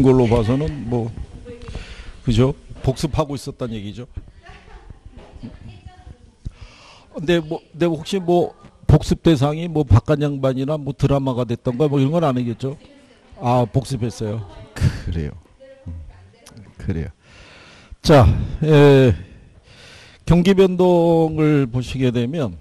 걸로 봐서는 뭐 그죠? 복습하고 있었다는 얘기죠. 근데 혹시 뭐 복습 대상이 뭐 박간 양반이나 뭐 드라마가 됐던가 뭐 이런 건 아니겠죠? 아, 복습했어요. 그래요. 그래요. 자, 경기 변동을 보시게 되면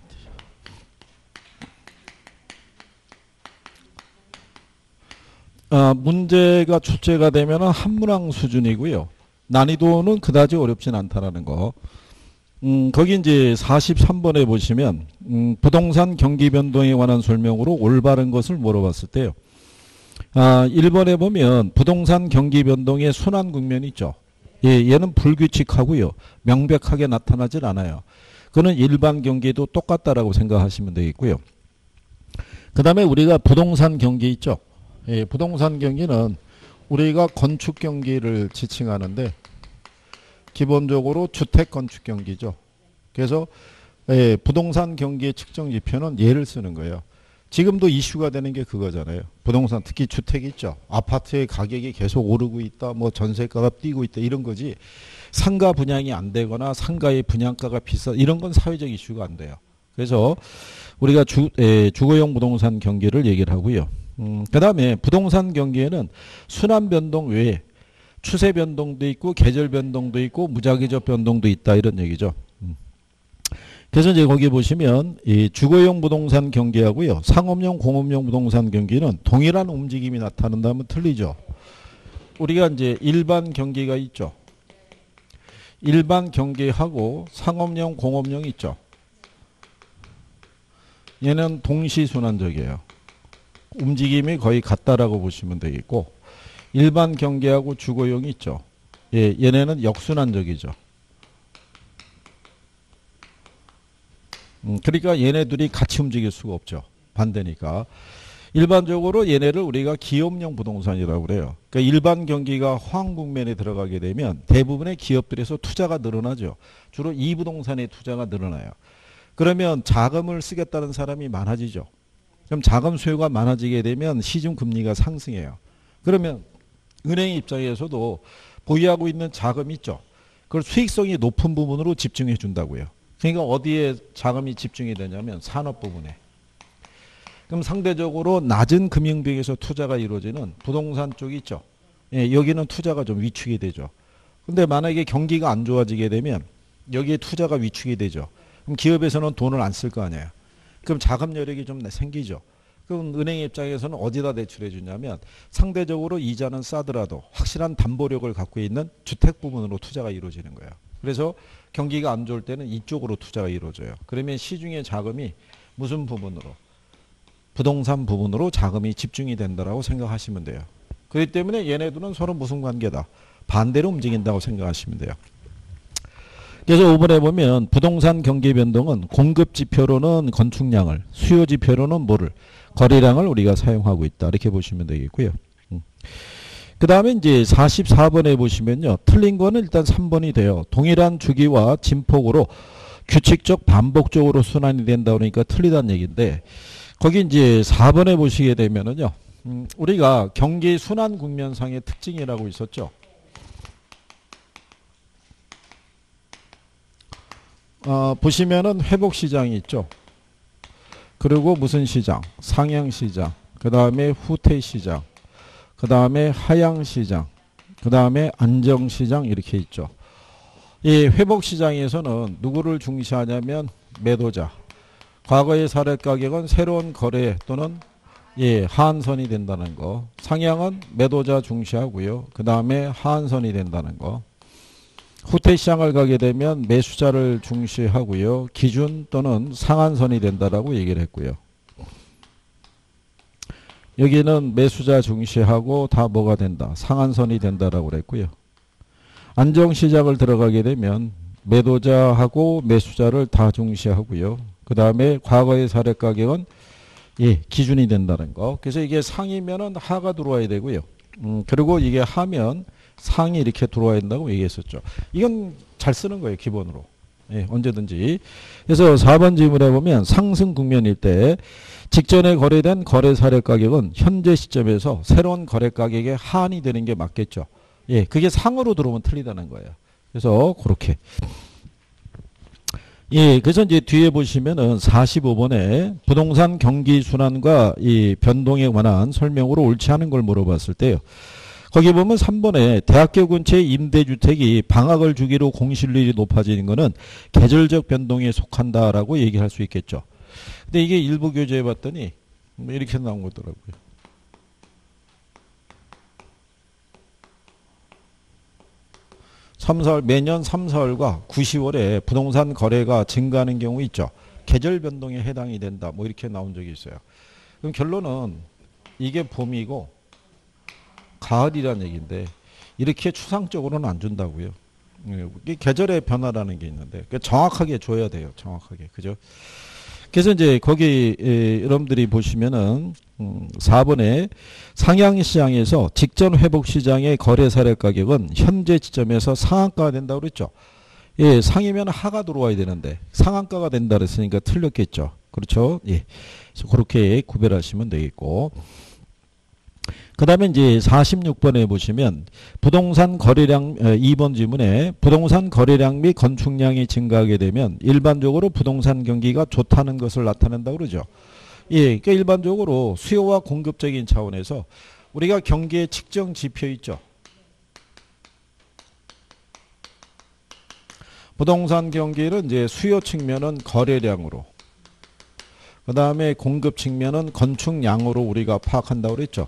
문제가 출제가 되면 한문항 수준이고요. 난이도는 그다지 어렵진 않다라는 거. 거기 이제 43번에 보시면 부동산 경기 변동에 관한 설명으로 올바른 것을 물어봤을 때요. 1번에 보면 부동산 경기 변동의 순환 국면이 있죠. 예, 얘는 불규칙하고요. 명백하게 나타나질 않아요. 그는 일반 경기도 똑같다라고 생각하시면 되겠고요. 그 다음에 우리가 부동산 경기 있죠. 예, 부동산 경기는 우리가 건축 경기를 지칭하는데 기본적으로 주택 건축 경기죠. 그래서 예, 부동산 경기의 측정 지표는 얘를 쓰는 거예요. 지금도 이슈가 되는 게 그거잖아요. 부동산 특히 주택이 있죠. 아파트의 가격이 계속 오르고 있다. 뭐 전세가가 뛰고 있다. 이런 거지. 상가 분양이 안 되거나 상가의 분양가가 비싸. 이런 건 사회적 이슈가 안 돼요. 그래서 우리가 주거용 부동산 경기를 얘기를 하고요. 그 다음에 부동산 경기에는 순환 변동 외에 추세 변동도 있고 계절 변동도 있고 무작위적 변동도 있다 이런 얘기죠. 그래서 이제 거기 보시면 이 주거용 부동산 경기하고요. 상업용 공업용 부동산 경기는 동일한 움직임이 나타난다면 틀리죠. 우리가 이제 일반 경기가 있죠. 일반 경기하고 상업용 공업용이 있죠. 얘는 동시순환적이에요. 움직임이 거의 같다라고 보시면 되겠고 일반 경기하고 주거용이 있죠. 예, 얘네는 역순환적이죠. 그러니까 얘네들이 같이 움직일 수가 없죠. 반대니까. 일반적으로 얘네를 우리가 기업용 부동산이라고 그래요. 그러니까 일반 경기가 호황 국면에 들어가게 되면 대부분의 기업들에서 투자가 늘어나죠. 주로 이 부동산의 투자가 늘어나요. 그러면 자금을 쓰겠다는 사람이 많아지죠. 그럼 자금 수요가 많아지게 되면 시중 금리가 상승해요. 그러면 은행 입장에서도 보유하고 있는 자금이 있죠. 그걸 수익성이 높은 부분으로 집중해 준다고요. 그러니까 어디에 자금이 집중이 되냐면 산업 부분에. 그럼 상대적으로 낮은 금융비용에서 투자가 이루어지는 부동산 쪽이 있죠. 예, 여기는 투자가 좀 위축이 되죠. 근데 만약에 경기가 안 좋아지게 되면 여기에 투자가 위축이 되죠. 그럼 기업에서는 돈을 안 쓸 거 아니에요. 그럼 자금 여력이 좀 생기죠. 그럼 은행 입장에서는 어디다 대출해 주냐면 상대적으로 이자는 싸더라도 확실한 담보력을 갖고 있는 주택 부분으로 투자가 이루어지는 거예요. 그래서 경기가 안 좋을 때는 이쪽으로 투자가 이루어져요. 그러면 시중의 자금이 무슨 부분으로? 부동산 부분으로 자금이 집중이 된다라고 생각하시면 돼요. 그렇기 때문에 얘네들은 서로 무슨 관계다? 반대로 움직인다고 생각하시면 돼요. 그래서 5번에 보면 부동산 경기 변동은 공급 지표로는 건축량을, 수요 지표로는 뭐를? 거래량을 우리가 사용하고 있다. 이렇게 보시면 되겠고요. 그 다음에 이제 44번에 보시면요. 틀린 거는 일단 3번이 돼요. 동일한 주기와 진폭으로 규칙적 반복적으로 순환이 된다 그러니까 틀리다는 얘기인데 거기 이제 4번에 보시게 되면은요. 우리가 경기 순환 국면상의 특징이라고 있었죠. 보시면은 회복 시장이 있죠. 그리고 무슨 시장? 상향 시장. 그 다음에 후퇴 시장. 그 다음에 하향 시장. 그 다음에 안정 시장 이렇게 있죠. 이 회복 시장에서는 누구를 중시하냐면 매도자. 과거의 사례 가격은 새로운 거래 또는 하한선이 된다는 거. 상향은 매도자 중시하고요. 그 다음에 하한선이 된다는 거. 후퇴 시장을 가게 되면 매수자를 중시하고요. 기준 또는 상한선이 된다라고 얘기를 했고요. 여기는 매수자 중시하고 다 뭐가 된다? 상한선이 된다라고 그랬고요. 안정시장을 들어가게 되면 매도자하고 매수자를 다 중시하고요. 그 다음에 과거의 사례 가격은 기준이 된다는 거. 그래서 이게 상이면은 하가 들어와야 되고요. 그리고 이게 하면 상이 이렇게 들어와야 된다고 얘기했었죠. 이건 잘 쓰는 거예요, 기본으로. 예, 언제든지. 그래서 4번 질문에 보면 상승 국면일 때 직전에 거래된 거래 사례 가격은 현재 시점에서 새로운 거래 가격에 하한이 되는 게 맞겠죠. 예, 그게 상으로 들어오면 틀리다는 거예요. 그래서 그렇게. 예, 그래서 이제 뒤에 보시면은 45번에 부동산 경기 순환과 이 변동에 관한 설명으로 옳지 않은 걸 물어봤을 때요. 거기 보면 3번에 대학교 근처의 임대주택이 방학을 주기로 공실률이 높아지는 것은 계절적 변동에 속한다라고 얘기할 수 있겠죠. 근데 이게 일부 교재에 봤더니 이렇게 나온 거더라고요. 매년 3, 4월과 9, 10월에 부동산 거래가 증가하는 경우 있죠. 계절 변동에 해당이 된다. 뭐 이렇게 나온 적이 있어요. 그럼 결론은 이게 봄이고 가을이라는 얘기인데 이렇게 추상적으로는 안 준다고요. 이게 계절의 변화라는 게 있는데 정확하게 줘야 돼요. 정확하게. 그죠? 그래서 이제 거기 여러분들이 보시면은 4번에 상향시장에서 직전 회복시장의 거래 사례 가격은 현재 지점에서 상한가가 된다고 그랬죠. 예, 상이면 하가 들어와야 되는데 상한가가 된다 그랬으니까 틀렸겠죠. 그렇죠? 예. 그래서 그렇게 구별하시면 되겠고. 그 다음에 이제 46번에 보시면 부동산 거래량 2번 질문에 부동산 거래량 및 건축량이 증가하게 되면 일반적으로 부동산 경기가 좋다는 것을 나타낸다고 그러죠. 예, 그러니까 일반적으로 수요와 공급적인 차원에서 우리가 경기의 측정 지표 있죠. 부동산 경기를 이제 수요 측면은 거래량으로, 그 다음에 공급 측면은 건축량으로 우리가 파악한다고 그랬죠.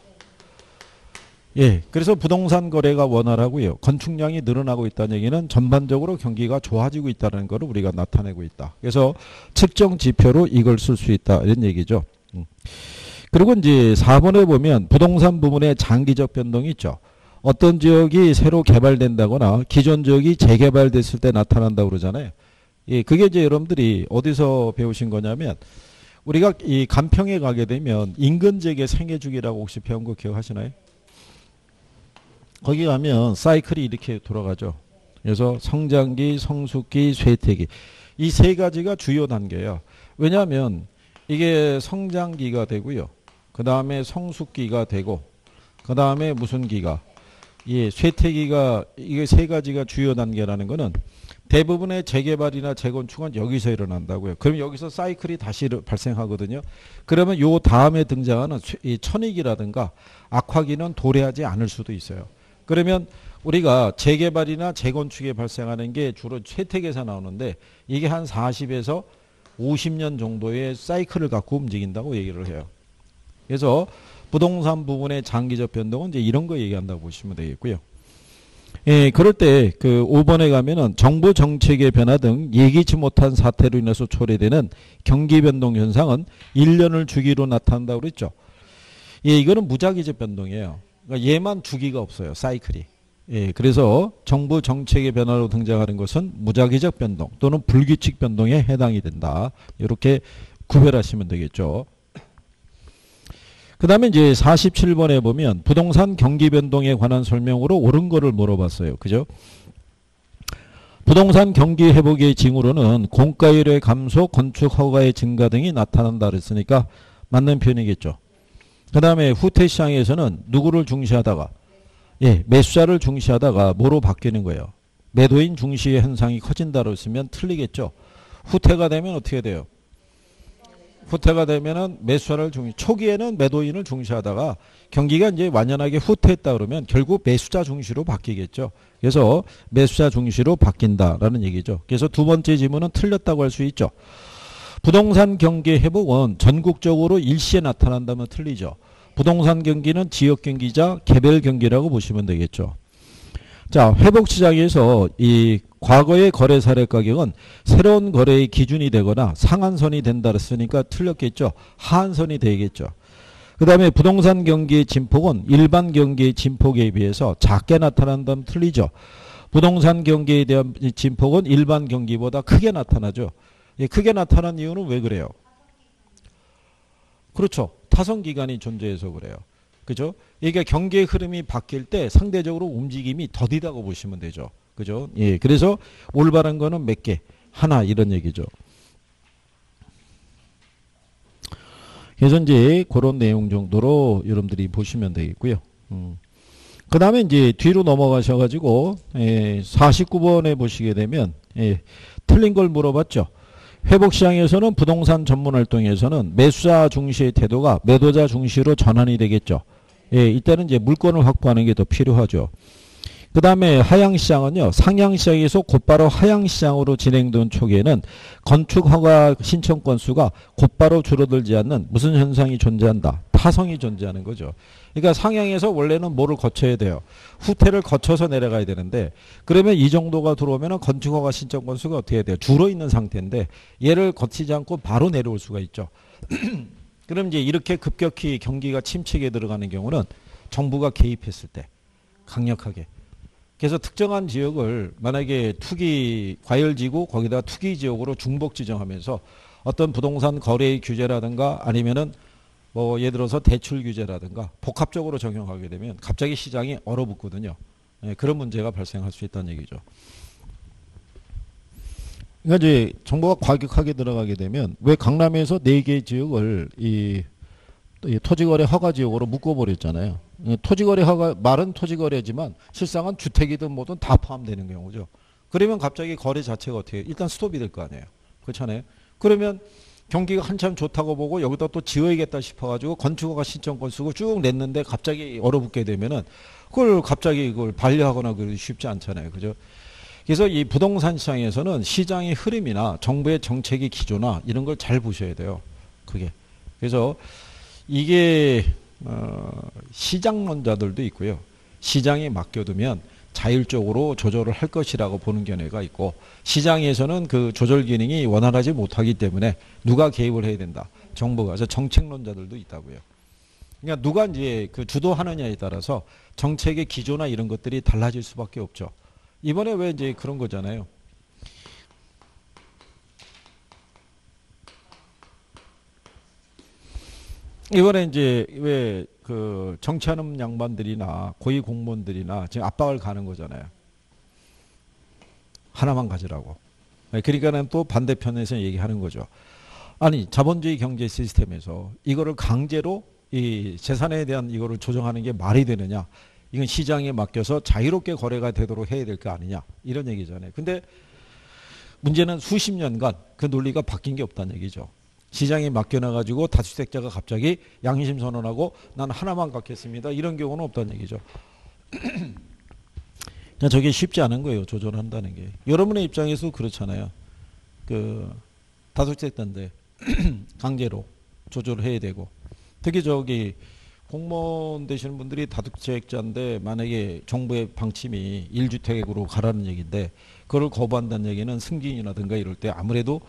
예, 그래서 부동산 거래가 원활하고요. 건축량이 늘어나고 있다는 얘기는 전반적으로 경기가 좋아지고 있다는 것을 우리가 나타내고 있다. 그래서 측정 지표로 이걸 쓸 수 있다. 이런 얘기죠. 그리고 이제 4번에 보면 부동산 부문의 장기적 변동이 있죠. 어떤 지역이 새로 개발된다거나 기존 지역이 재개발됐을 때 나타난다고 그러잖아요. 예, 그게 이제 여러분들이 어디서 배우신 거냐면 우리가 이 간평에 가게 되면 인근 지역의 생애주기라고 혹시 배운 거 기억하시나요? 거기 가면 사이클이 이렇게 돌아가죠. 그래서 성장기, 성숙기, 쇠퇴기. 이 세 가지가 주요 단계예요. 왜냐하면 이게 성장기가 되고요. 그 다음에 성숙기가 되고 그 다음에 무슨 기가? 예, 쇠퇴기가 이게 세 가지가 주요 단계라는 거는 대부분의 재개발이나 재건축은 여기서 일어난다고요. 그럼 여기서 사이클이 다시 발생하거든요. 그러면 요 다음에 등장하는 이 천익이라든가 악화기는 도래하지 않을 수도 있어요. 그러면 우리가 재개발이나 재건축에 발생하는 게 주로 쇠퇴기에서 나오는데 이게 한 40에서 50년 정도의 사이클을 갖고 움직인다고 얘기를 해요. 그래서 부동산 부분의 장기적 변동은 이제 이런 거 얘기한다고 보시면 되겠고요. 예, 그럴 때 그 5번에 가면은 정부 정책의 변화 등 예기치 못한 사태로 인해서 초래되는 경기 변동 현상은 1년을 주기로 나타난다고 그랬죠. 예, 이거는 무작위적 변동이에요. 그러니까 얘만 주기가 없어요. 사이클이. 예, 그래서 정부 정책의 변화로 등장하는 것은 무작위적 변동 또는 불규칙 변동에 해당이 된다. 이렇게 구별하시면 되겠죠. 그 다음에 이제 47번에 보면 부동산 경기 변동에 관한 설명으로 옳은 거를 물어봤어요. 그죠? 부동산 경기 회복의 징후로는 공가율의 감소, 건축 허가의 증가 등이 나타난다 그랬으니까 맞는 표현이겠죠. 그 다음에 후퇴 시장에서는 누구를 중시하다가 예, 매수자를 중시하다가 뭐로 바뀌는 거예요. 매도인 중시의 현상이 커진다고 했으면 틀리겠죠. 후퇴가 되면 어떻게 돼요? 후퇴가 되면은 매수자를 초기에는 매도인을 중시하다가 경기가 이제 완연하게 후퇴했다 그러면 결국 매수자 중시로 바뀌겠죠. 그래서 매수자 중시로 바뀐다라는 얘기죠. 그래서 두 번째 질문은 틀렸다고 할 수 있죠. 부동산 경기 회복은 전국적으로 일시에 나타난다면 틀리죠. 부동산 경기는 지역 경기자 개별 경기라고 보시면 되겠죠. 자, 회복 시장에서 이 과거의 거래 사례 가격은 새로운 거래의 기준이 되거나 상한선이 된다 그랬으니까 틀렸겠죠. 하한선이 되겠죠. 그 다음에 부동산 경기의 진폭은 일반 경기의 진폭에 비해서 작게 나타난다면 틀리죠. 부동산 경기에 대한 진폭은 일반 경기보다 크게 나타나죠. 크게 나타난 이유는 왜 그래요? 그렇죠. 타성기간이 존재해서 그래요. 그죠? 그러니까 경기의 흐름이 바뀔 때 상대적으로 움직임이 더디다고 보시면 되죠. 그죠? 예. 그래서 올바른 거는 몇 개? 하나 이런 얘기죠. 그래서 이제 그런 내용 정도로 여러분들이 보시면 되겠고요. 그 다음에 이제 뒤로 넘어가셔가지고 49번에 보시게 되면 틀린 걸 물어봤죠. 회복시장에서는 부동산 전문활동에서는 매수자 중시의 태도가 매도자 중시로 전환이 되겠죠. 이때는 이제 물건을 확보하는 게 더 필요하죠. 그 다음에 하향시장은요. 상향시장에서 곧바로 하향시장으로 진행된 초기에는 건축허가 신청 건수가 곧바로 줄어들지 않는 무슨 현상이 존재한다. 타성이 존재하는 거죠. 그러니까 상향에서 원래는 뭐를 거쳐야 돼요. 후퇴를 거쳐서 내려가야 되는데 그러면 이 정도가 들어오면 건축허가 신청 건수가 어떻게 돼요. 줄어있는 상태인데 얘를 거치지 않고 바로 내려올 수가 있죠. 그럼 이제 이렇게 급격히 경기가 침체기에 들어가는 경우는 정부가 개입했을 때 강력하게 그래서 특정한 지역을 만약에 투기 과열지구 거기다 투기 지역으로 중복 지정하면서 어떤 부동산 거래 규제라든가 아니면은 뭐 예를 들어서 대출 규제라든가 복합적으로 적용하게 되면 갑자기 시장이 얼어붙거든요. 그런 문제가 발생할 수 있다는 얘기죠. 그러니까 이제 정부가 과격하게 들어가게 되면 왜 강남에서 4개 지역을 이 토지거래 허가 지역으로 묶어버렸잖아요. 토지거래 허가 말은 토지거래지만 실상은 주택이든 뭐든 다 포함되는 경우죠. 그러면 갑자기 거래 자체가 어떻게 일단 스톱이 될 거 아니에요. 그렇잖아요. 그러면 경기가 한참 좋다고 보고 여기다 또 지어야겠다 싶어가지고 건축허가 신청권 쓰고 쭉 냈는데 갑자기 얼어붙게 되면은 그걸 갑자기 그걸 반려하거나 그러기 쉽지 않잖아요. 그죠? 그래서 이 부동산 시장에서는 시장의 흐름이나 정부의 정책의 기조나 이런 걸 잘 보셔야 돼요. 그게. 그래서 이게 시장론자들도 있고요. 시장에 맡겨두면 자율적으로 조절을 할 것이라고 보는 견해가 있고 시장에서는 그 조절 기능이 원활하지 못하기 때문에 누가 개입을 해야 된다. 정부가. 그래서 정책론자들도 있다고요. 그러니까 누가 이제 그 주도하느냐에 따라서 정책의 기조나 이런 것들이 달라질 수밖에 없죠. 이번에 왜 이제 그런 거잖아요. 이번에 이제 왜 그 정치하는 양반들이나 고위 공무원들이나 지금 압박을 가는 거잖아요. 하나만 가지라고. 그러니까는 또 반대편에서 얘기하는 거죠. 아니 자본주의 경제 시스템에서 이거를 강제로 이 재산에 대한 이거를 조정하는 게 말이 되느냐. 이건 시장에 맡겨서 자유롭게 거래가 되도록 해야 될 거 아니냐. 이런 얘기잖아요. 근데 문제는 수십 년간 그 논리가 바뀐 게 없다는 얘기죠. 시장에 맡겨놔가지고 다주택자가 갑자기 양심 선언하고 난 하나만 갖겠습니다. 이런 경우는 없다는 얘기죠. 그냥 저게 쉽지 않은 거예요. 조절한다는 게. 여러분의 입장에서 그렇잖아요. 그 다주택자인데 강제로 조절을 해야 되고 특히 저기 공무원 되시는 분들이 다주택자인데 만약에 정부의 방침이 1주택으로 가라는 얘기인데 그걸 거부한다는 얘기는 승진이라든가 이럴 때 아무래도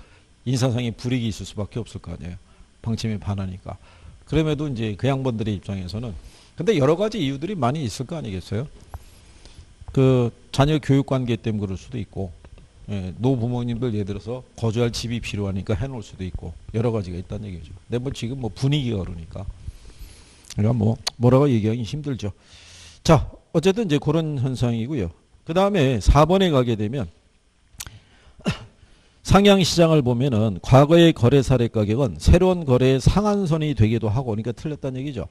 인사상의 불이익이 있을 수밖에 없을 거 아니에요. 방침에 반하니까. 그럼에도 이제 그 양반들의 입장에서는 근데 여러 가지 이유들이 많이 있을 거 아니겠어요? 그 자녀 교육 관계 때문에 그럴 수도 있고 노부모님들 예를 들어서 거주할 집이 필요하니까 해놓을 수도 있고 여러 가지가 있다는 얘기죠. 근데 뭐 지금 뭐 분위기가 그러니까 그러니까 뭐 뭐라고 얘기하기 힘들죠. 자 어쨌든 이제 그런 현상이고요. 그 다음에 4번에 가게 되면 상향시장을 보면은 과거의 거래 사례 가격은 새로운 거래의 상한선이 되기도 하고 그러니까 틀렸다는 얘기죠.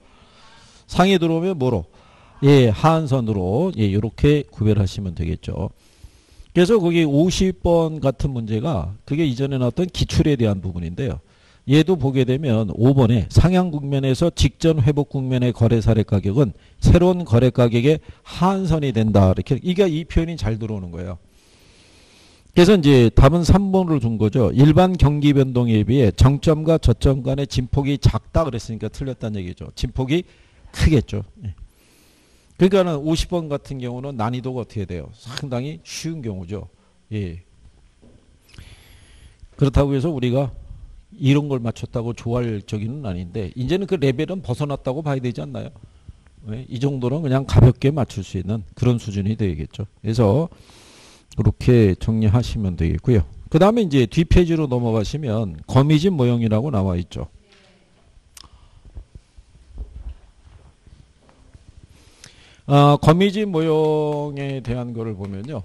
상에 들어오면 뭐로? 예, 하한선으로 예, 이렇게 구별하시면 되겠죠. 그래서 거기 50번 같은 문제가 그게 이전에 나왔던 기출에 대한 부분인데요. 얘도 보게 되면 5번에 상향 국면에서 직전 회복 국면의 거래 사례 가격은 새로운 거래 가격의 하한선이 된다. 이렇게 이게 이 표현이 잘 들어오는 거예요. 그래서 이제 답은 3번으로 준 거죠. 일반 경기 변동에 비해 정점과 저점 간의 진폭이 작다 그랬으니까 틀렸다는 얘기죠. 진폭이 크겠죠. 그러니까는 50번 같은 경우는 난이도가 어떻게 돼요? 상당히 쉬운 경우죠. 예. 그렇다고 해서 우리가 이런 걸 맞췄다고 좋아할 적이는 아닌데 이제는 그 레벨은 벗어났다고 봐야 되지 않나요? 예? 이 정도는 그냥 가볍게 맞출 수 있는 그런 수준이 되겠죠. 그래서 그렇게 정리하시면 되겠고요. 그 다음에 이제 뒷페이지로 넘어가시면 거미집 모형이라고 나와 있죠. 거미집 모형에 대한 거를 보면요.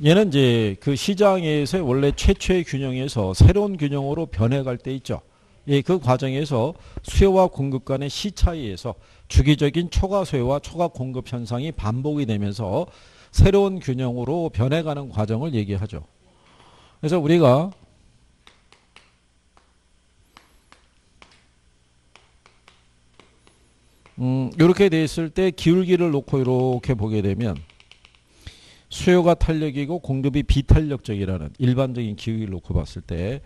얘는 이제 그 시장에서 원래 최초의 균형에서 새로운 균형으로 변해갈 때 있죠. 예, 그 과정에서 수요와 공급 간의 시 차이에서 주기적인 초과 수요와 초과 공급 현상이 반복이 되면서 새로운 균형으로 변해가는 과정을 얘기하죠. 그래서 우리가 이렇게 돼 있을 때 기울기를 놓고 이렇게 보게 되면 수요가 탄력이고 공급이 비탄력적이라는 일반적인 기울기를 놓고 봤을 때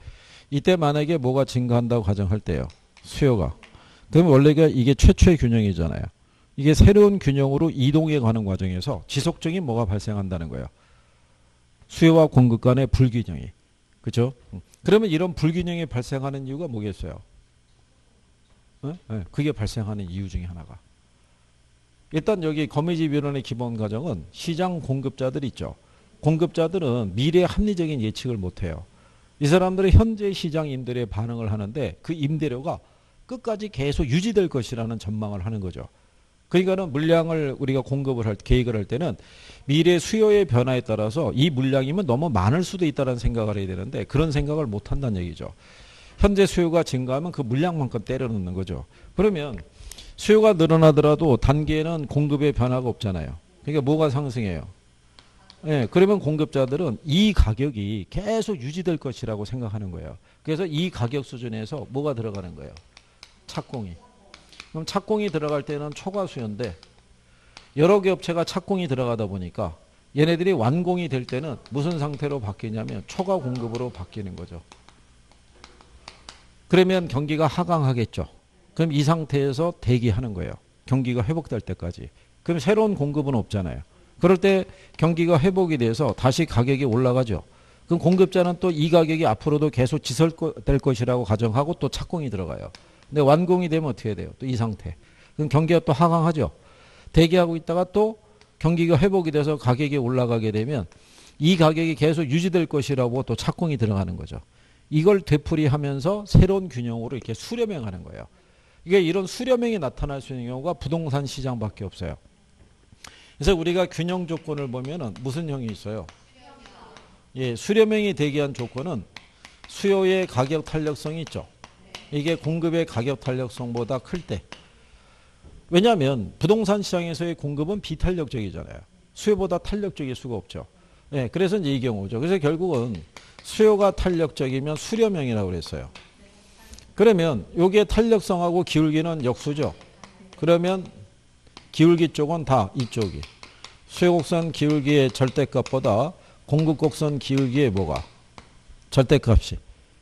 이때 만약에 뭐가 증가한다고 가정할 때요. 수요가. 그러면 원래가 이게 최초의 균형이잖아요. 이게 새로운 균형으로 이동해 가는 과정에서 지속적인 뭐가 발생한다는 거예요. 수요와 공급 간의 불균형이. 그렇죠? 그러면 이런 불균형이 발생하는 이유가 뭐겠어요? 그게 발생하는 이유 중에 하나가. 일단 여기 거미집 이론의 기본 과정은 시장 공급자들 있죠. 공급자들은 미래 합리적인 예측을 못해요. 이 사람들은 현재 시장 임대료에 반응을 하는데 그 임대료가 끝까지 계속 유지될 것이라는 전망을 하는 거죠. 그러니까는 물량을 우리가 공급을 할 계획을 할 때는 미래 수요의 변화에 따라서 이 물량이면 너무 많을 수도 있다는 생각을 해야 되는데 그런 생각을 못 한다는 얘기죠. 현재 수요가 증가하면 그 물량만큼 때려 넣는 거죠. 그러면 수요가 늘어나더라도 단기에는 공급의 변화가 없잖아요. 그러니까 뭐가 상승해요? 예, 그러면 공급자들은 이 가격이 계속 유지될 것이라고 생각하는 거예요. 그래서 이 가격 수준에서 뭐가 들어가는 거예요? 착공이. 그럼 착공이 들어갈 때는 초과 수요인데 여러 개 업체가 착공이 들어가다 보니까 얘네들이 완공이 될 때는 무슨 상태로 바뀌냐면 초과 공급으로 바뀌는 거죠. 그러면 경기가 하강하겠죠. 그럼 이 상태에서 대기하는 거예요. 경기가 회복될 때까지. 그럼 새로운 공급은 없잖아요. 그럴 때 경기가 회복이 돼서 다시 가격이 올라가죠. 그럼 공급자는 또 이 가격이 앞으로도 계속 지속될 것이라고 가정하고 또 착공이 들어가요. 근데 완공이 되면 어떻게 돼요? 또 이 상태. 그럼 경기가 또 하강하죠. 대기하고 있다가 또 경기가 회복이 돼서 가격이 올라가게 되면 이 가격이 계속 유지될 것이라고 또 착공이 들어가는 거죠. 이걸 되풀이하면서 새로운 균형으로 이렇게 수렴해가는 거예요. 이게 이런 수렴형이 나타날 수 있는 경우가 부동산 시장밖에 없어요. 그래서 우리가 균형 조건을 보면은 무슨 형이 있어요? 예, 수렴형이 대기한 조건은 수요의 가격 탄력성이 있죠. 이게 공급의 가격 탄력성보다 클 때. 왜냐하면 부동산 시장에서의 공급은 비탄력적이잖아요. 수요보다 탄력적일 수가 없죠. 예, 그래서 이제 이 경우죠. 그래서 결국은 수요가 탄력적이면 수렴형이라고 그랬어요. 그러면 여기에 탄력성하고 기울기는 역수죠. 그러면 기울기 쪽은 다 이쪽이. 수요곡선 기울기의 절대값보다 공급곡선 기울기의 뭐가? 절대값이.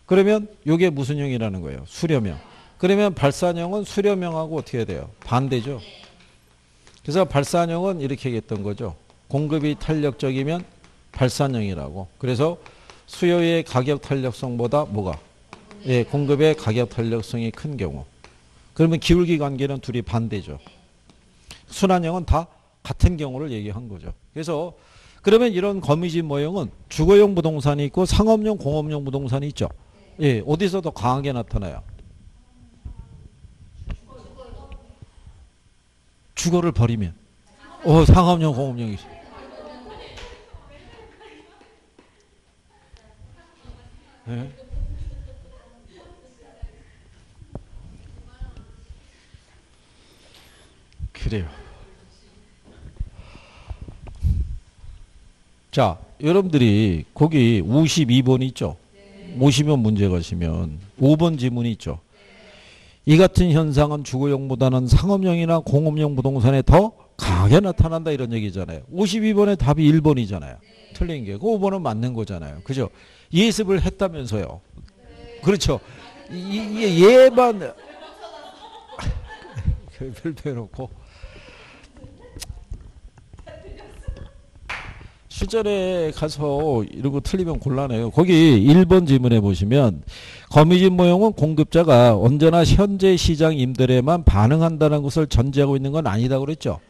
그러면 이게 무슨 형이라는 거예요? 수렴형. 그러면 발산형은 수렴형하고 어떻게 돼요? 반대죠. 그래서 발산형은 이렇게 얘기했던 거죠. 공급이 탄력적이면 발산형이라고. 그래서 수요의 가격 탄력성보다 뭐가? 예, 공급의 가격 탄력성이 큰 경우. 그러면 기울기 관계는 둘이 반대죠. 순환형은 다 같은 경우를 얘기한 거죠. 그래서 그러면 이런 거미집 모형은 주거용 부동산이 있고 상업용, 공업용 부동산이 있죠. 예, 어디서 더 강하게 나타나요? 주거를 버리면. 상업용, 공업용이 있어요. 예? 그래요. 자, 여러분들이 거기 52번 있죠? 모시면 문제 가시면 5번 지문이 있죠? 이 같은 현상은 주거용보다는 상업용이나 공업용 부동산에 더 강하게 나타난다 이런 얘기잖아요. 52번의 답이 1번이잖아요. 틀린 게. 그 5번은 맞는 거잖아요. 그죠? 예습을 했다면서요. 그렇죠. 예반 별표 해놓고 실전에 가서 이런 거 틀리면 곤란해요. 거기 1번 지문에 보시면 거미집 모형은 공급자가 언제나 현재 시장 임대료에만 반응한다는 것을 전제하고 있는 건 아니다 그랬죠.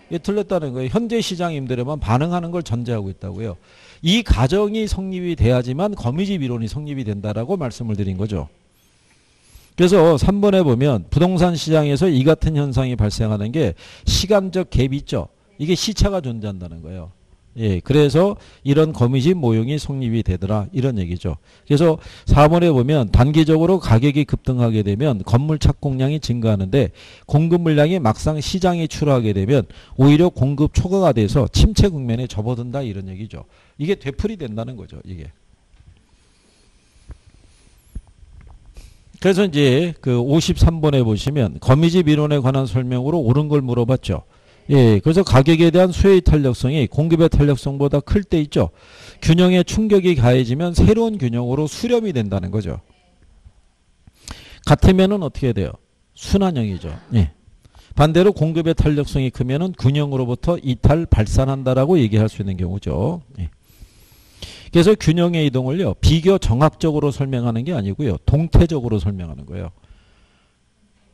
이게 틀렸다는 거예요. 현재 시장 임대료에만 반응하는 걸 전제하고 있다고요. 이 가정이 성립이 돼야지만 거미집 이론이 성립이 된다라고 말씀을 드린 거죠. 그래서 3번에 보면 부동산 시장에서 이 같은 현상이 발생하는 게 시간적 갭이 있죠. 이게 시차가 존재한다는 거예요. 예, 그래서 이런 거미집 모형이 성립이 되더라 이런 얘기죠. 그래서 4번에 보면 단기적으로 가격이 급등하게 되면 건물 착공량이 증가하는데 공급 물량이 막상 시장에 출하하게 되면 오히려 공급 초과가 돼서 침체 국면에 접어든다 이런 얘기죠. 이게 되풀이 된다는 거죠. 이게. 그래서 이제 그 53번에 보시면 거미집 이론에 관한 설명으로 옳은 걸 물어봤죠. 예, 그래서 가격에 대한 수요의 탄력성이 공급의 탄력성보다 클 때 있죠. 균형에 충격이 가해지면 새로운 균형으로 수렴이 된다는 거죠. 같으면은 어떻게 돼요? 순환형이죠. 예. 반대로 공급의 탄력성이 크면은 균형으로부터 이탈 발산한다라고 얘기할 수 있는 경우죠. 예. 그래서 균형의 이동을요, 비교 정학적으로 설명하는 게 아니고요, 동태적으로 설명하는 거예요.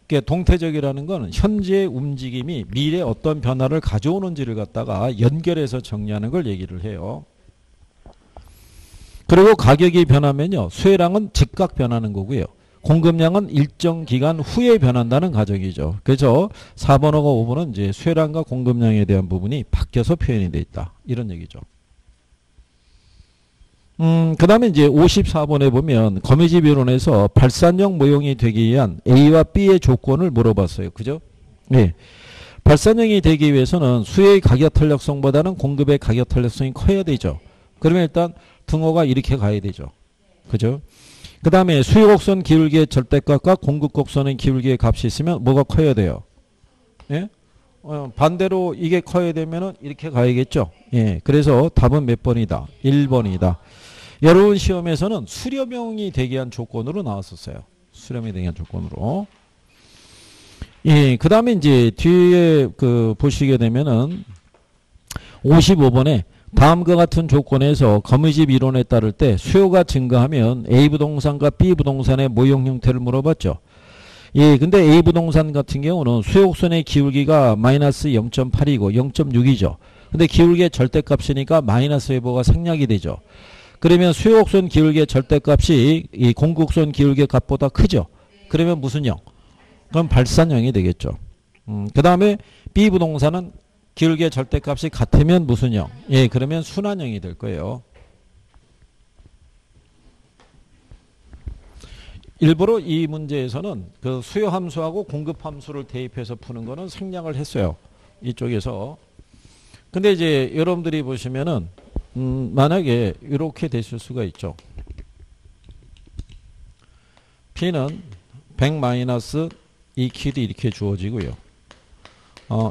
그러니까 동태적이라는 건 현재의 움직임이 미래에 어떤 변화를 가져오는지를 갖다가 연결해서 정리하는 걸 얘기를 해요. 그리고 가격이 변하면요, 수요량은 즉각 변하는 거고요. 공급량은 일정 기간 후에 변한다는 가정이죠. 그래서 4번하고 5번은 이제 수요량과 공급량에 대한 부분이 바뀌어서 표현이 돼 있다. 이런 얘기죠. 그 다음에 이제 54번에 보면 거미집 이론에서 발산형 모형이 되기 위한 A와 B의 조건을 물어봤어요. 그죠? 네. 발산형이 되기 위해서는 수요의 가격 탄력성보다는 공급의 가격 탄력성이 커야 되죠. 그러면 일단 등호가 이렇게 가야 되죠. 그죠? 그 다음에 수요 곡선 기울기의 절대값과 공급 곡선의 기울기의 값이 있으면 뭐가 커야 돼요? 예? 반대로 이게 커야 되면은 이렇게 가야겠죠. 예. 그래서 답은 몇 번이다? 1번이다. 여러분 시험에서는 수렴형이 되기 위한 조건으로 나왔었어요. 수렴이 되기 위한 조건으로. 예, 그 다음에 이제 뒤에 그 보시게 되면은 55번에 다음과 같은 조건에서 거미집 이론에 따를 때 수요가 증가하면 A 부동산과 B 부동산의 모형 형태를 물어봤죠. 예, 근데 A 부동산 같은 경우는 수요곡선의 기울기가 마이너스 0.8이고 0.6이죠. 근데 기울기의 절대값이니까 마이너스 회보가 생략이 되죠. 그러면 수요곡선 기울기의 절대값이 이 공급선 기울기의 값보다 크죠. 그러면 무슨 형? 그럼 발산형이 되겠죠. 그 다음에 B 부동산은 기울기의 절대값이 같으면 무슨 형? 예, 그러면 순환형이 될 거예요. 일부러 이 문제에서는 그 수요 함수하고 공급 함수를 대입해서 푸는 거는 생략을 했어요. 이쪽에서. 근데 이제 여러분들이 보시면은 만약에 이렇게 되실 수가 있죠. P는 100 2Q도 이렇게 주어지고요.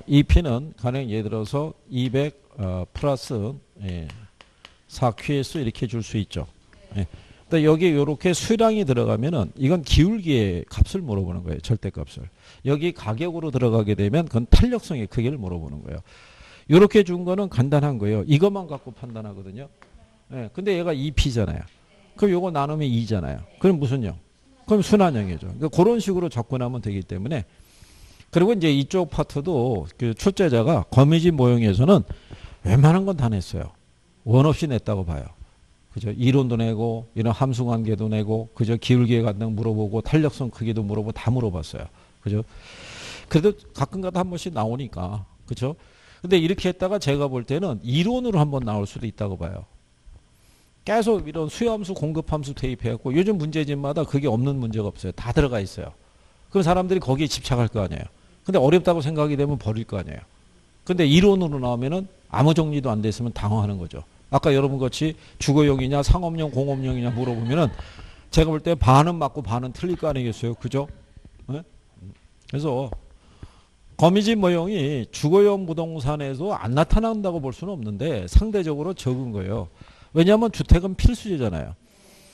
이 P는 가령 예를 들어서 200 플러스 4QS 이렇게 줄 수 있죠. 예. 근데 여기 이렇게 수량이 들어가면은 이건 기울기의 값을 물어보는 거예요. 절대값을. 여기 가격으로 들어가게 되면 그건 탄력성의 크기를 물어보는 거예요. 이렇게 준 거는 간단한 거예요. 이것만 갖고 판단하거든요. 예, 근데 얘가 2P잖아요. 그럼 요거 나누면 2잖아요. 그럼 무슨 형? 그럼 순환형이죠. 그러니까 그런 식으로 접근하면 되기 때문에. 그리고 이제 이쪽 파트도 그 출제자가 거미집 모형에서는 웬만한 건 다 냈어요. 원 없이 냈다고 봐요. 그죠? 이론도 내고, 이런 함수 관계도 내고, 그죠? 기울기에 관한 물어보고, 탄력성 크기도 물어보고, 다 물어봤어요. 그죠? 그래도 가끔가다 한 번씩 나오니까. 그죠? 근데 이렇게 했다가 제가 볼 때는 이론으로 한번 나올 수도 있다고 봐요. 계속 이런 수요함수, 공급함수 대입해갖고 요즘 문제집마다 그게 없는 문제가 없어요. 다 들어가 있어요. 그럼 사람들이 거기에 집착할 거 아니에요. 근데 어렵다고 생각이 되면 버릴 거 아니에요. 근데 이론으로 나오면은 아무 정리도 안 됐으면 당황하는 거죠. 아까 여러분 같이 주거용이냐 상업용 공업용이냐 물어보면은 제가 볼 때 반은 맞고 반은 틀릴 거 아니겠어요. 그죠? 네? 그래서 거미집 모형이 주거용 부동산에서 안 나타난다고 볼 수는 없는데 상대적으로 적은 거예요. 왜냐하면 주택은 필수제잖아요.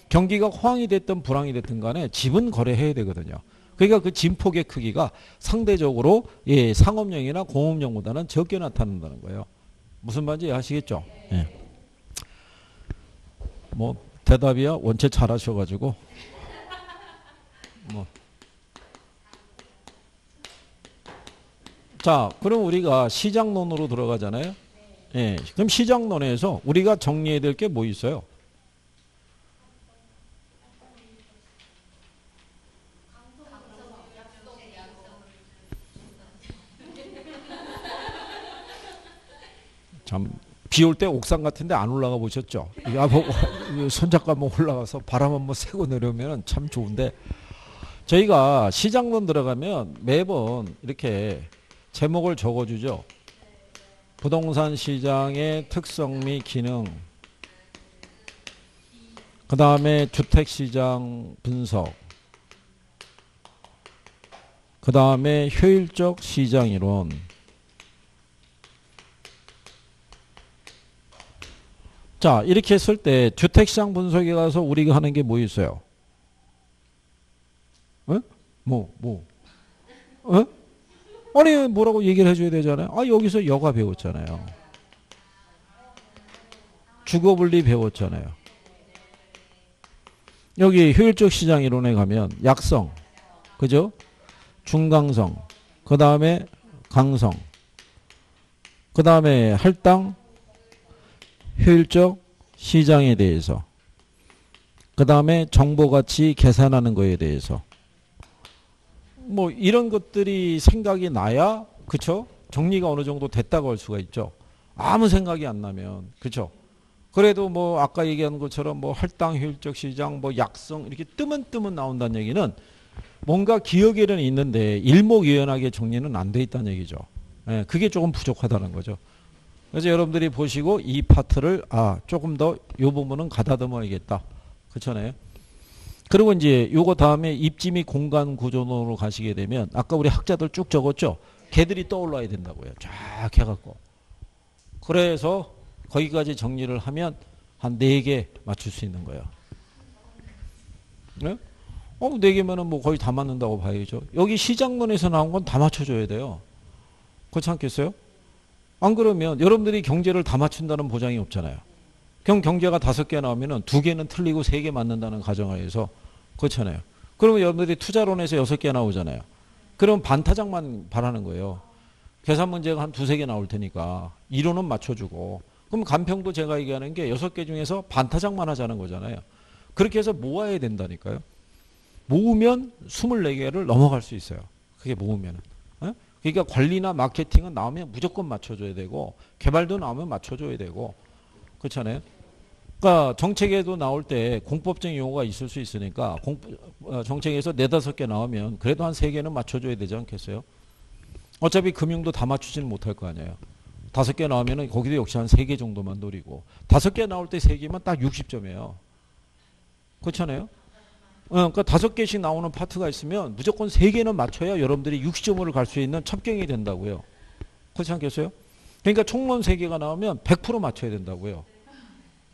경기가 호황이 됐든 불황이 됐든 간에 집은 거래해야 되거든요. 그러니까 그 진폭의 크기가 상대적으로 예, 상업용이나 공업용보다는 적게 나타난다는 거예요. 무슨 말인지 아시겠죠? 예. 뭐 대답이야 원체 잘하셔가지고 뭐. 자, 그럼 우리가 시장론으로 들어가잖아요. 예, 그럼 시장론에서 우리가 정리해야 될 게 뭐 있어요? 참 비 올 때 옥상 같은데 안 올라가 보셨죠? 야, 뭐, 손잡고 한번 올라가서 바람 한번 쐬고 내려오면 참 좋은데, 저희가 시장론 들어가면 매번 이렇게 제목을 적어주죠. 부동산 시장의 특성 및 기능, 그 다음에 주택시장 분석, 그 다음에 효율적 시장이론, 자, 이렇게 했을 때 주택시장 분석에 가서 우리가 하는 게 뭐 있어요? 어? 어? 아니, 뭐라고 얘기를 해줘야 되잖아요. 아, 여기서 여가 배웠잖아요. 주거분리 배웠잖아요. 여기 효율적 시장 이론에 가면 약성, 그죠? 중강성, 그 다음에 강성, 그 다음에 할당, 효율적 시장에 대해서, 그 다음에 정보가치 계산하는 거에 대해서, 뭐 이런 것들이 생각이 나야, 그쵸? 정리가 어느 정도 됐다고 할 수가 있죠. 아무 생각이 안 나면, 그쵸? 그래도 뭐 아까 얘기한 것처럼 뭐 할당, 효율적 시장, 뭐 약성 이렇게 뜨면 나온다는 얘기는 뭔가 기억에는 있는데 일목요연하게 정리는 안 돼 있다는 얘기죠. 예, 그게 조금 부족하다는 거죠. 그래서 여러분들이 보시고 이 파트를 조금 더 이 부분은 가다듬어야겠다. 그렇잖아요. 그리고 이제 요거 다음에 입지 및 공간 구조론으로 가시게 되면 아까 우리 학자들 쭉 적었죠. 걔들이 떠올라야 된다고요. 쫙 해갖고. 그래서 거기까지 정리를 하면 한 4개 맞출 수 있는 거예요. 네? 4개면은 뭐 거의 다 맞는다고 봐야죠. 여기 시장론에서 나온 건 다 맞춰줘야 돼요. 그렇지 않겠어요? 안 그러면 여러분들이 경제를 다 맞춘다는 보장이 없잖아요. 경제가 5개 나오면은 2개는 틀리고 3개 맞는다는 가정하에서 그렇잖아요. 그러면 여러분들이 투자론에서 6개 나오잖아요. 그럼 반타작만 바라는 거예요. 계산 문제가 한 2-3개 나올 테니까 이론은 맞춰주고 그럼 간평도 제가 얘기하는 게 6개 중에서 반타작만 하자는 거잖아요. 그렇게 해서 모아야 된다니까요. 모으면 24개를 넘어갈 수 있어요. 그게 모으면은. 그러니까 관리나 마케팅은 나오면 무조건 맞춰줘야 되고 개발도 나오면 맞춰줘야 되고 그렇잖아요. 그러니까 정책에도 나올 때 공법적인 용어가 있을 수 있으니까 정책에서 4-5개 나오면 그래도 한 3개는 맞춰줘야 되지 않겠어요? 어차피 금융도 다 맞추지는 못할 거 아니에요. 5개 나오면은 거기도 역시 한 3개 정도만 노리고 5개 나올 때 3개면 딱 60점이에요. 그렇잖아요. 그러니까 5개씩 나오는 파트가 있으면 무조건 3개는 맞춰야 여러분들이 60점으로 갈 수 있는 첩경이 된다고요. 그렇지 않겠어요? 그러니까 총론 3개가 나오면 100% 맞춰야 된다고요.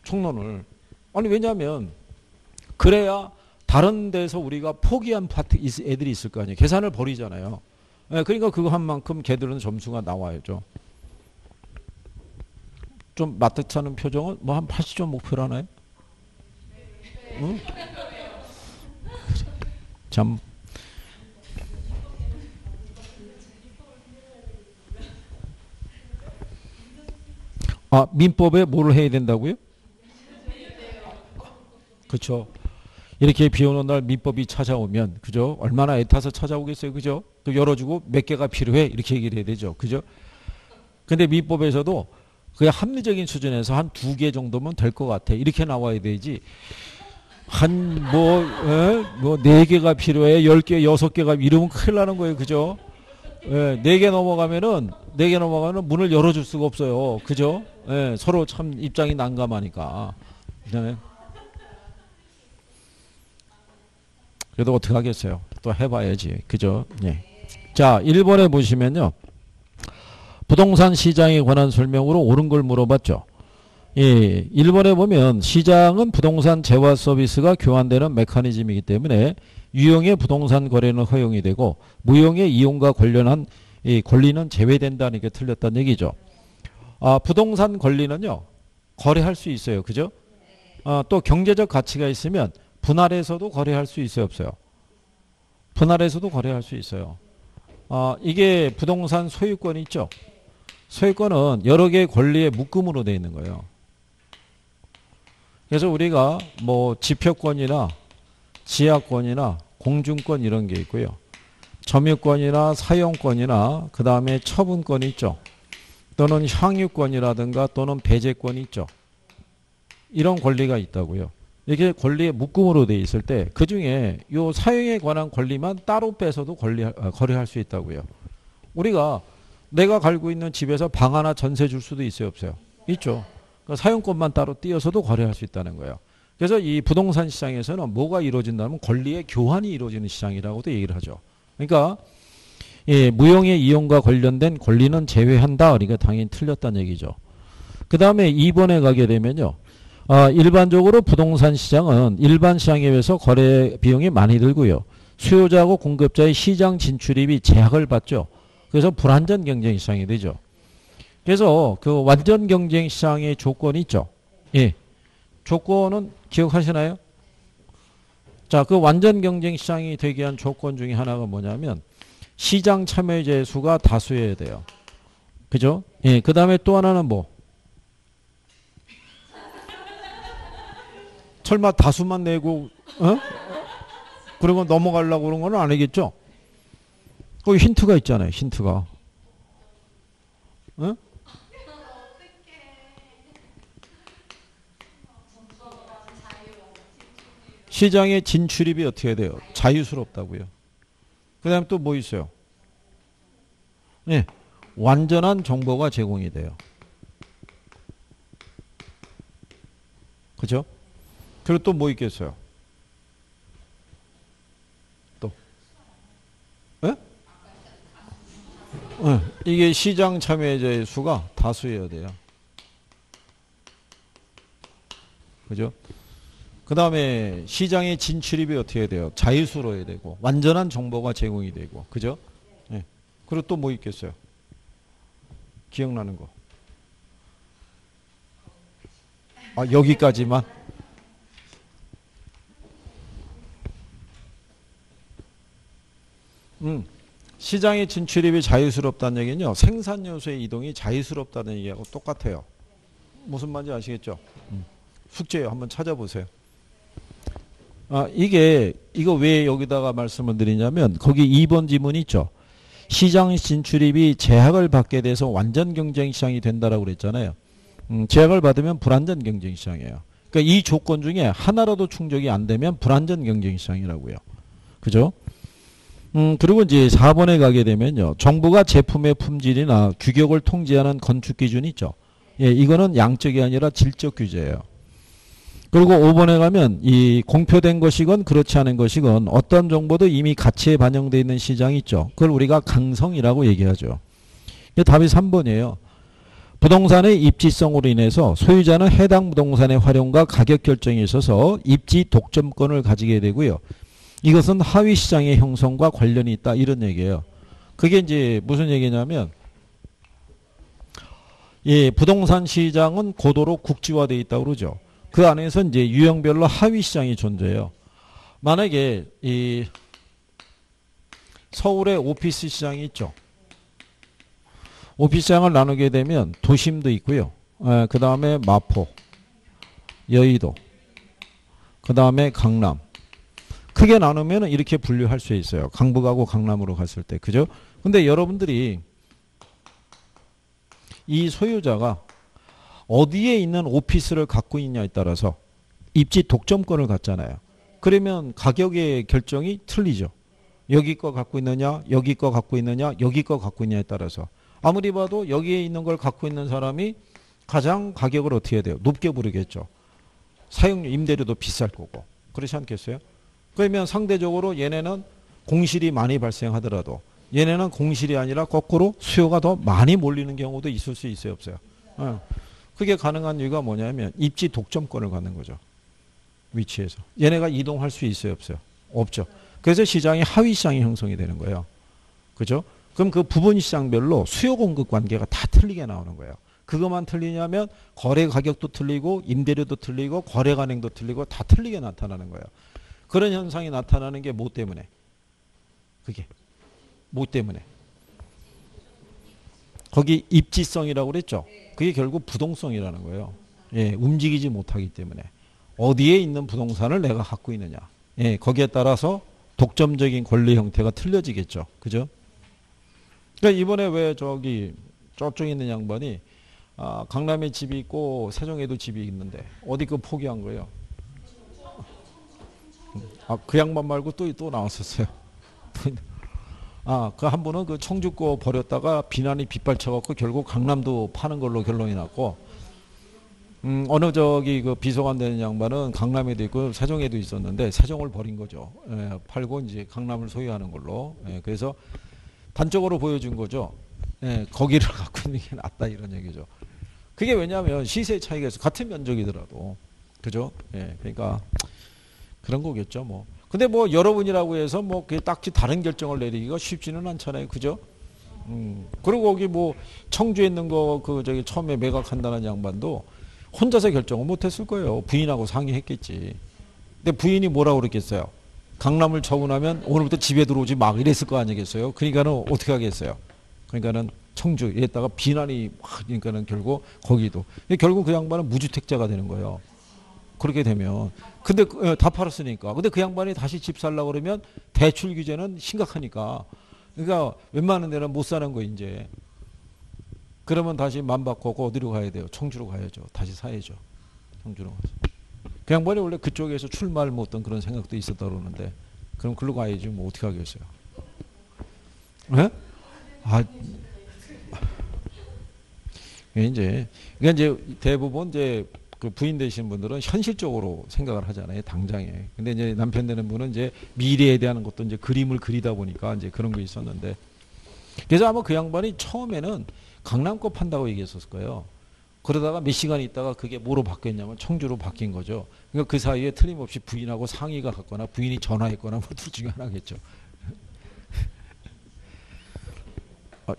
총론을. 아니 왜냐하면 그래야 다른 데서 우리가 포기한 파트 애들이 있을 거 아니에요. 계산을 버리잖아요. 그러니까 그거 한 만큼 걔들은 점수가 나와야죠. 좀 마뜩찮은 표정은 뭐 한 80점 목표로 하나요? 응? 참. 민법에 뭐를 해야 된다고요? 그렇죠. 이렇게 비 오는 날 민법이 찾아오면 그죠? 얼마나 애타서 찾아오겠어요. 그죠? 또 열어주고 몇 개가 필요해 이렇게 얘기를 해야 되죠. 그죠? 근데 민법에서도 그냥 합리적인 수준에서 한 2개 정도면 될 것 같아. 이렇게 나와야 되지. 한 뭐 4개가 필요해. 10개, 6개가 이러면 큰일 나는 거예요. 그죠? 4개 넘어가면은 문을 열어줄 수가 없어요. 그죠? 서로 참 입장이 난감하니까. 그래도 어떻게 하겠어요? 또 해봐야지. 그죠? 예. 자, 1번에 보시면요. 부동산 시장에 관한 설명으로 옳은 걸 물어봤죠. 예, 1번에 보면 시장은 부동산 재화 서비스가 교환되는 메커니즘이기 때문에 유형의 부동산 거래는 허용이 되고 무형의 이용과 관련한 이 권리는 제외된다는 게 틀렸다는 얘기죠. 부동산 권리는요. 거래할 수 있어요. 그죠? 또 경제적 가치가 있으면 분할해서도 거래할 수 있어요. 없어요? 분할해서도 거래할 수 있어요. 이게 부동산 소유권이 있죠. 소유권은 여러 개의 권리의 묶음으로 되어 있는 거예요. 그래서 우리가 뭐 지표권이나 지하권이나 공중권 이런 게 있고요. 점유권이나 사용권이나 그 다음에 처분권이 있죠. 또는 향유권이라든가 또는 배제권이 있죠. 이런 권리가 있다고요. 이게 권리의 묶음으로 돼 있을 때 그중에 요 사용에 관한 권리만 따로 빼서도 거래할 수 있다고요. 우리가 내가 갈고 있는 집에서 방 하나 전세 줄 수도 있어요, 없어요? 있죠. 그러니까 사용권만 따로 띄어서도 거래할 수 있다는 거예요. 그래서 이 부동산 시장에서는 뭐가 이루어진다면 권리의 교환이 이루어지는 시장이라고도 얘기를 하죠. 그러니까 예, 무용의 이용과 관련된 권리는 제외한다. 그러니까 당연히 틀렸다는 얘기죠. 그 다음에 2번에 가게 되면요. 일반적으로 부동산 시장은 일반 시장에 비해서 거래 비용이 많이 들고요. 수요자하고 공급자의 시장 진출입이 제약을 받죠. 그래서 불안전 경쟁 시장이 되죠. 그래서 그 완전 경쟁 시장의 조건이 있죠. 예. 조건은 기억하시나요? 자, 그 완전 경쟁 시장이 되게 한 조건 중에 하나가 뭐냐면 시장 참여자의 수가 다수여야 돼요. 그죠? 예. 그 다음에 또 하나는 뭐? 설마 다수만 내고, 그러고 넘어가려고 그런 건 아니겠죠? 거기 힌트가 있잖아요, 힌트가. 시장의 진출입이 어떻게 돼요? 자유스럽다고요. 그 다음에 또 뭐 있어요? 네, 완전한 정보가 제공이 돼요. 그죠? 그리고 또 뭐 있겠어요? 또. 네? 이게 시장 참여자의 수가 다수여야 돼요. 그죠? 그 다음에 시장의 진출입이 어떻게 돼요? 자유스러워야 되고 완전한 정보가 제공이 되고 그죠? 네. 그리고 또 뭐 있겠어요? 기억나는 거. 여기까지만. 시장의 진출입이 자유스럽다는 얘기는요. 생산 요소의 이동이 자유스럽다는 얘기하고 똑같아요. 무슨 말인지 아시겠죠? 숙제요. 한번 찾아보세요. 이거 왜 여기다가 말씀을 드리냐면 거기 2번 지문이 있죠. 시장 진출입이 제약을 받게 돼서 완전 경쟁 시장이 된다라고 그랬잖아요. 제약을 받으면 불안전 경쟁 시장이에요. 그러니까 이 조건 중에 하나라도 충족이 안 되면 불안전 경쟁 시장이라고요. 그죠? 그리고 이제 4번에 가게 되면요. 정부가 제품의 품질이나 규격을 통제하는 건축 기준이 있죠. 예, 이거는 양적이 아니라 질적 규제예요. 그리고 5번에 가면 이 공표된 것이건 그렇지 않은 것이건 어떤 정보도 이미 가치에 반영되어 있는 시장이 있죠. 그걸 우리가 강성이라고 얘기하죠. 답이 3번이에요. 부동산의 입지성으로 인해서 소유자는 해당 부동산의 활용과 가격 결정에 있어서 입지 독점권을 가지게 되고요. 이것은 하위 시장의 형성과 관련이 있다 이런 얘기예요. 그게 이제 무슨 얘기냐면 예, 부동산 시장은 고도로 국지화되어 있다고 그러죠. 그 안에서 이제 유형별로 하위 시장이 존재해요. 만약에 이 서울의 오피스 시장이 있죠. 오피스 시장을 나누게 되면 도심도 있고요. 그 다음에 마포, 여의도, 그 다음에 강남. 크게 나누면 이렇게 분류할 수 있어요. 강북하고 강남으로 갔을 때. 그죠? 근데 여러분들이 이 소유자가 어디에 있는 오피스를 갖고 있냐에 따라서 입지 독점권을 갖잖아요. 그러면 가격의 결정이 틀리죠. 여기 거 갖고 있느냐, 여기 거 갖고 있느냐, 여기 거 갖고 있냐에 따라서. 아무리 봐도 여기에 있는 걸 갖고 있는 사람이 가장 가격을 어떻게 해야 돼요? 높게 부르겠죠. 사용료, 임대료도 비쌀 거고. 그렇지 않겠어요? 그러면 상대적으로 얘네는 공실이 많이 발생하더라도 얘네는 공실이 아니라 거꾸로 수요가 더 많이 몰리는 경우도 있을 수 있어요, 없어요? 그게 가능한 이유가 뭐냐면 입지 독점권을 갖는 거죠. 위치에서. 얘네가 이동할 수 있어요, 없어요? 없죠. 그래서 시장이 하위 시장이 형성이 되는 거예요. 그죠? 그럼 그 부분 시장별로 수요 공급 관계가 다 틀리게 나오는 거예요. 그것만 틀리냐면 거래 가격도 틀리고 임대료도 틀리고 거래 간행도 틀리고 다 틀리게 나타나는 거예요. 그런 현상이 나타나는 게 뭐 때문에? 그게 뭐 때문에? 거기 입지성이라고 그랬죠. 그게 결국 부동성이라는 거예요. 예, 움직이지 못하기 때문에. 어디에 있는 부동산을 내가 갖고 있느냐. 예, 거기에 따라서 독점적인 권리 형태가 틀려지겠죠. 그죠? 그러니까 이번에 왜 저기 저쪽에 있는 양반이 강남에 집이 있고 세종에도 집이 있는데 어디 그 포기한 거예요. 그 양반 말고 또 나왔었어요. 그 한 분은 그 청주 거 버렸다가 비난이 빗발쳐갖고 결국 강남도 파는 걸로 결론이 났고, 어느 저기 그 비서관 되는 양반은 강남에도 있고 세종에도 있었는데 세종을 버린 거죠. 팔고 이제 강남을 소유하는 걸로. 그래서 단적으로 보여준 거죠. 거기를 갖고 있는 게 낫다 이런 얘기죠. 그게 왜냐하면 시세 차이가 있어. 같은 면적이더라도. 그죠? 그러니까 그런 거겠죠. 뭐. 근데 뭐 여러분이라고 해서 뭐 그게 딱히 다른 결정을 내리기가 쉽지는 않잖아요. 그죠? 그리고 거기 뭐 청주에 있는 거 그 저기 처음에 매각한다는 양반도 혼자서 결정을 못 했을 거예요. 부인하고 상의했겠지. 근데 부인이 뭐라고 그랬겠어요? 강남을 처분하면 오늘부터 집에 들어오지 막 이랬을 거 아니겠어요? 그러니까는 어떻게 하겠어요? 그러니까는 청주 이랬다가 비난이 막 그러니까는 결국 거기도. 결국 그 양반은 무주택자가 되는 거예요. 그렇게 되면. 근데 다 팔았으니까. 근데 그 양반이 다시 집 살려고 그러면 대출 규제는 심각하니까. 그러니까 웬만한 데는 못 사는 거 이제. 그러면 다시 맘 바꾸고 어디로 가야 돼요? 청주로 가야죠. 다시 사야죠. 청주로 가서. 그 양반이 원래 그쪽에서 출마를 못했던 그런 생각도 있었다 그러는데 그럼 글로 가야지 뭐 어떻게 하겠어요? 네? 이제 대부분 이제 그 부인 되시는 분들은 현실적으로 생각을 하잖아요. 당장에. 근데 이제 남편 되는 분은 이제 미래에 대한 것도 이제 그림을 그리다 보니까 이제 그런 게 있었는데. 그래서 아마 그 양반이 처음에는 강남 거 판다고 얘기했었을 거예요. 그러다가 몇 시간 있다가 그게 뭐로 바뀌었냐면 청주로 바뀐 거죠. 그러니까 그 사이에 틀림없이 부인하고 상의가 갔거나 부인이 전화했거나 뭐 둘 중에 하나겠죠.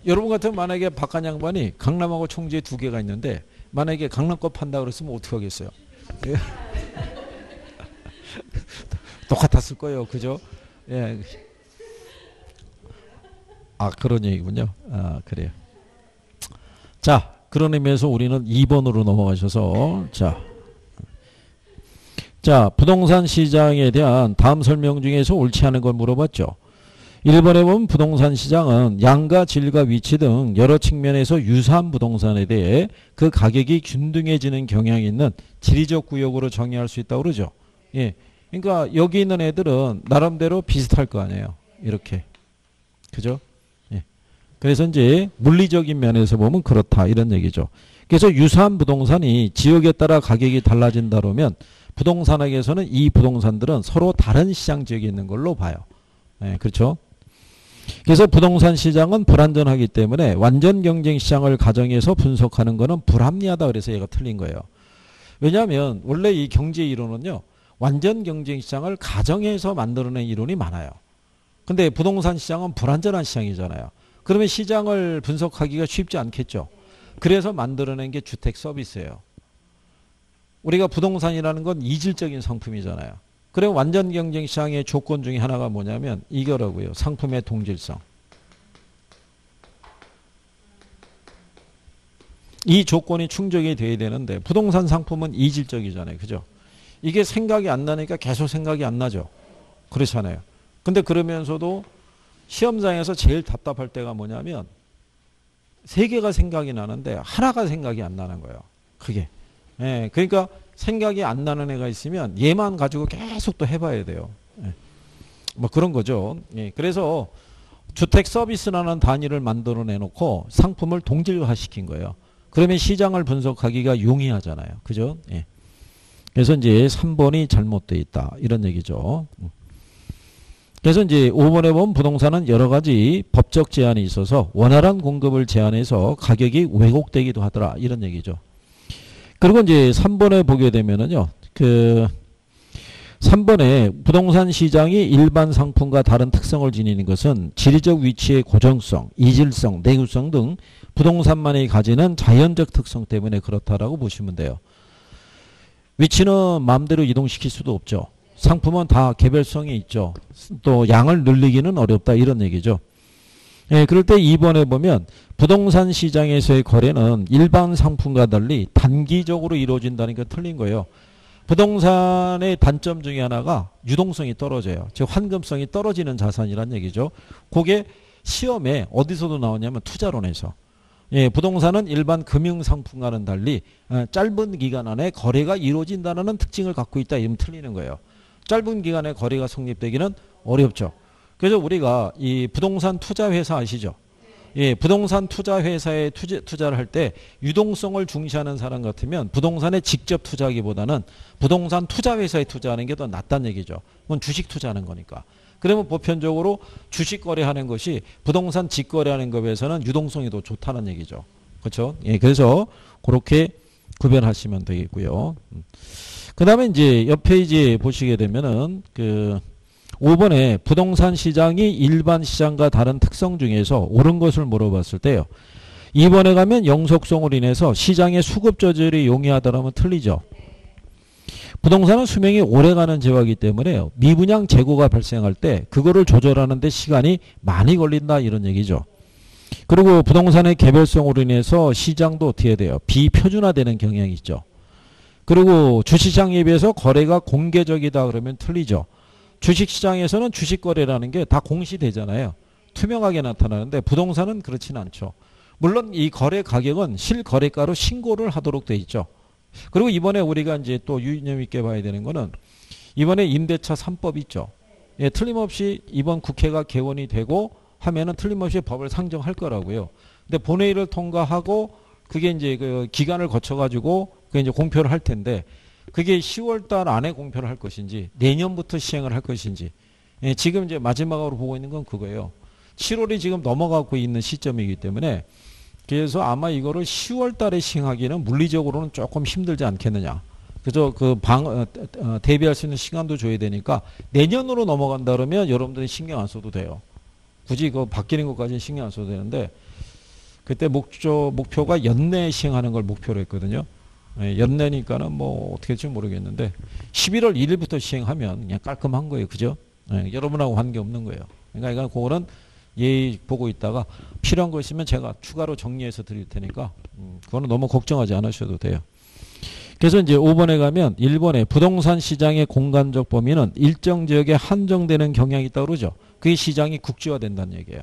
여러분 같으면 만약에 박한 양반이 강남하고 청주에 두 개가 있는데 만약에 강남 거 판다 그랬으면 어떻게 하겠어요? 똑같았을 거예요. 그죠? 예. 그런 얘기군요. 그래요. 자, 그런 의미에서 우리는 2번으로 넘어가셔서 자, 부동산 시장에 대한 다음 설명 중에서 옳지 않은 걸 물어봤죠. 1번에 보면 부동산 시장은 양과 질과 위치 등 여러 측면에서 유사한 부동산에 대해 그 가격이 균등해지는 경향이 있는 지리적 구역으로 정의할 수 있다고 그러죠. 예. 그러니까 여기 있는 애들은 나름대로 비슷할 거 아니에요. 이렇게. 그죠? 예. 그래서 이제 물리적인 면에서 보면 그렇다. 이런 얘기죠. 그래서 유사한 부동산이 지역에 따라 가격이 달라진다 그러면 부동산학에서는 이 부동산들은 서로 다른 시장 지역에 있는 걸로 봐요. 예, 그렇죠? 그래서 부동산 시장은 불안전하기 때문에 완전 경쟁 시장을 가정해서 분석하는 것은 불합리하다 그래서 얘가 틀린 거예요. 왜냐하면 원래 이 경제 이론은요. 완전 경쟁 시장을 가정해서 만들어낸 이론이 많아요. 근데 부동산 시장은 불안전한 시장이잖아요. 그러면 시장을 분석하기가 쉽지 않겠죠. 그래서 만들어낸 게 주택 서비스예요. 우리가 부동산이라는 건 이질적인 상품이잖아요. 그럼 완전 경쟁 시장의 조건 중에 하나가 뭐냐면 이거라고요. 상품의 동질성. 이 조건이 충족이 돼야 되는데 부동산 상품은 이질적이잖아요. 그죠? 이게 생각이 안 나니까 계속 생각이 안 나죠. 그렇잖아요. 근데 그러면서도 시험장에서 제일 답답할 때가 뭐냐면 세 개가 생각이 나는데 하나가 생각이 안 나는 거예요. 그게. 예, 그러니까 생각이 안 나는 애가 있으면 얘만 가지고 계속 또 해봐야 돼요. 예. 뭐 그런 거죠. 예, 그래서 주택 서비스라는 단위를 만들어 내놓고 상품을 동질화시킨 거예요. 그러면 시장을 분석하기가 용이하잖아요. 그죠? 예. 그래서 이제 3번이 잘못되어 있다. 이런 얘기죠. 그래서 이제 5번에 보면 부동산은 여러 가지 법적 제한이 있어서 원활한 공급을 제한해서 가격이 왜곡되기도 하더라. 이런 얘기죠. 그리고 이제 3번에 보게 되면은요, 3번에 부동산 시장이 일반 상품과 다른 특성을 지니는 것은 지리적 위치의 고정성, 이질성, 내구성 등 부동산만이 가지는 자연적 특성 때문에 그렇다라고 보시면 돼요. 위치는 마음대로 이동시킬 수도 없죠. 상품은 다 개별성이 있죠. 또 양을 늘리기는 어렵다 이런 얘기죠. 예, 그럴 때 2번에 보면 부동산 시장에서의 거래는 일반 상품과 달리 단기적으로 이루어진다는 게 틀린 거예요. 부동산의 단점 중에 하나가 유동성이 떨어져요. 즉 환금성이 떨어지는 자산이란 얘기죠. 그게 시험에 어디서도 나오냐면 투자론에서. 예, 부동산은 일반 금융상품과는 달리 짧은 기간 안에 거래가 이루어진다는 특징을 갖고 있다. 이러면 틀리는 거예요. 짧은 기간에 거래가 성립되기는 어렵죠. 그래서 우리가 이 부동산 투자 회사 아시죠? 예, 부동산 투자 회사에 투자를 할 때 유동성을 중시하는 사람 같으면 부동산에 직접 투자하기보다는 부동산 투자 회사에 투자하는 게 더 낫다는 얘기죠. 그건 주식 투자하는 거니까. 그러면 보편적으로 주식 거래하는 것이 부동산 직거래하는 것에 비해서는 유동성이 더 좋다는 얘기죠. 그렇죠? 예, 그래서 그렇게 구별하시면 되겠고요. 그다음에 이제 옆 페이지 보시게 되면은 5번에 부동산 시장이 일반 시장과 다른 특성 중에서 옳은 것을 물어봤을 때요. 2번에 가면 영속성으로 인해서 시장의 수급 조절이 용이하다라면 틀리죠. 부동산은 수명이 오래가는 재화이기 때문에 미분양 재고가 발생할 때 그거를 조절하는 데 시간이 많이 걸린다 이런 얘기죠. 그리고 부동산의 개별성으로 인해서 시장도 어떻게 돼요? 비표준화되는 경향이 있죠. 그리고 주식시장에 비해서 거래가 공개적이다 그러면 틀리죠. 주식시장에서는 주식거래라는 게 다 공시되잖아요. 투명하게 나타나는데 부동산은 그렇지는 않죠. 물론 이 거래 가격은 실거래가로 신고를 하도록 돼 있죠. 그리고 이번에 우리가 이제 또 유념 있게 봐야 되는 거는 이번에 임대차 3법 있죠. 예, 틀림없이 이번 국회가 개원이 되고 하면은 틀림없이 법을 상정할 거라고요. 근데 본회의를 통과하고 그게 이제 그 기간을 거쳐가지고 그게 이제 공표를 할 텐데 그게 10월 달 안에 공표를 할 것인지 내년부터 시행을 할 것인지 예, 지금 이제 마지막으로 보고 있는 건 그거예요. 7월이 지금 넘어가고 있는 시점이기 때문에 그래서 아마 이거를 10월 달에 시행하기는 물리적으로는 조금 힘들지 않겠느냐. 그래서 대비할 수 있는 시간도 줘야 되니까 내년으로 넘어간다 그러면 여러분들이 신경 안 써도 돼요. 굳이 그 바뀌는 것까지는 신경 안 써도 되는데 그때 목표가 연내에 시행하는 걸 목표로 했거든요. 예, 연내니까는 뭐 어떻게 될지 모르겠는데 11월 1일부터 시행하면 그냥 깔끔한 거예요. 그죠? 예, 여러분하고 관계없는 거예요. 그러니까 이건 그거는 예의 보고 있다가 필요한 거 있으면 제가 추가로 정리해서 드릴 테니까 그거는 너무 걱정하지 않으셔도 돼요. 그래서 이제 5번에 가면 1번에 부동산 시장의 공간적 범위는 일정 지역에 한정되는 경향이 있다고 그러죠. 그게 시장이 국지화된다는 얘기예요.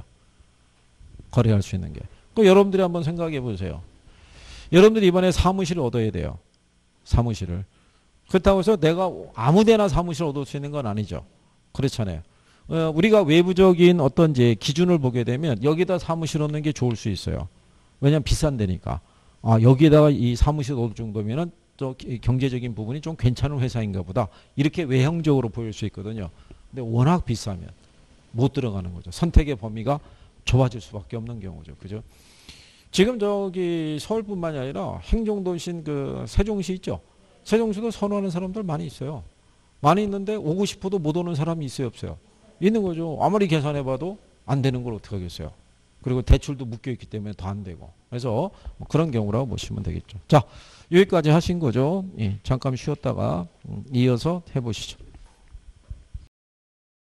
거래할 수 있는 게. 그 여러분들이 한번 생각해 보세요. 여러분들이 이번에 사무실을 얻어야 돼요. 사무실을. 그렇다고 해서 내가 아무데나 사무실을 얻을 수 있는 건 아니죠. 그렇잖아요. 우리가 외부적인 어떤 이제 기준을 보게 되면 여기다 사무실 얻는 게 좋을 수 있어요. 왜냐하면 비싼 데니까. 아, 여기에다가 이 사무실 얻을 정도면은 또 경제적인 부분이 좀 괜찮은 회사인가 보다. 이렇게 외형적으로 보일 수 있거든요. 근데 워낙 비싸면 못 들어가는 거죠. 선택의 범위가 좁아질 수밖에 없는 경우죠. 그죠? 지금 저기 서울뿐만이 아니라 행정도시인 그 세종시 있죠. 세종시도 선호하는 사람들 많이 있어요. 많이 있는데 오고 싶어도 못 오는 사람이 있어요, 없어요? 있는 거죠. 아무리 계산해봐도 안 되는 걸 어떻게 하겠어요. 그리고 대출도 묶여있기 때문에 더 안 되고. 그래서 뭐 그런 경우라고 보시면 되겠죠. 자, 여기까지 하신 거죠. 예, 잠깐 쉬었다가 이어서 해보시죠.